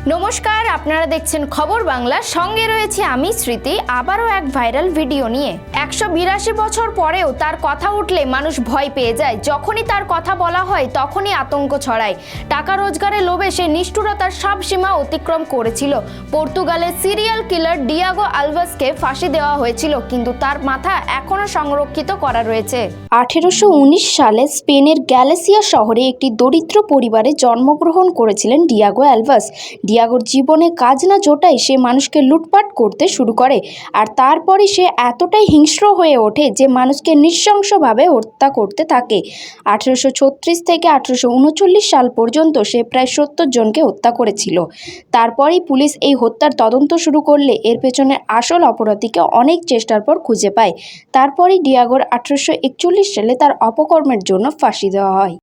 নমস্কার, আপনারা দেখছেন খবর বাংলা। সঙ্গে রয়েছে আমি স্মৃতি। আবারও এক ভাইরাল ভিডিও নিয়ে। 182 বছর পরেও তার কথা উঠলে মানুষ ভয় পেয়ে যায়। যখনই তার কথা বলা হয় তখনই আতঙ্ক ছড়ায়। টাকা রোজগারের লোভে সে নিষ্ঠুরতার সব সীমা অতিক্রম করেছিল। পর্তুগালের সিরিয়াল কিলার ডিয়াগো আলভাসকে ফাঁসি দেওয়া হয়েছিল, কিন্তু তার মাথা এখনো সংরক্ষিত করা রয়েছে। 1819 সালে স্পেনের গ্যালিসিয়া শহরে একটি দরিদ্র পরিবারে জন্মগ্রহণ করেছিলেন ডিয়াগো আলভাস। ডিয়াগোর জীবনে কাজ না জোটায় সে মানুষকে লুটপাট করতে শুরু করে, আর তারপরে সে এতটাই হিংস্র হয়ে ওঠে যে মানুষকে নৃশংসভাবে হত্যা করতে থাকে। 1836 থেকে 1839 সাল পর্যন্ত সে প্রায় 70 জনকে হত্যা করেছিল। তারপরেই পুলিশ এই হত্যার তদন্ত শুরু করলে এর পেছনের আসল অপরাধীকে অনেক চেষ্টার পর খুঁজে পায়। তারপরেই ডিয়াগোর 1841 সালে তার অপকর্মের জন্য ফাঁসি দেওয়া হয়।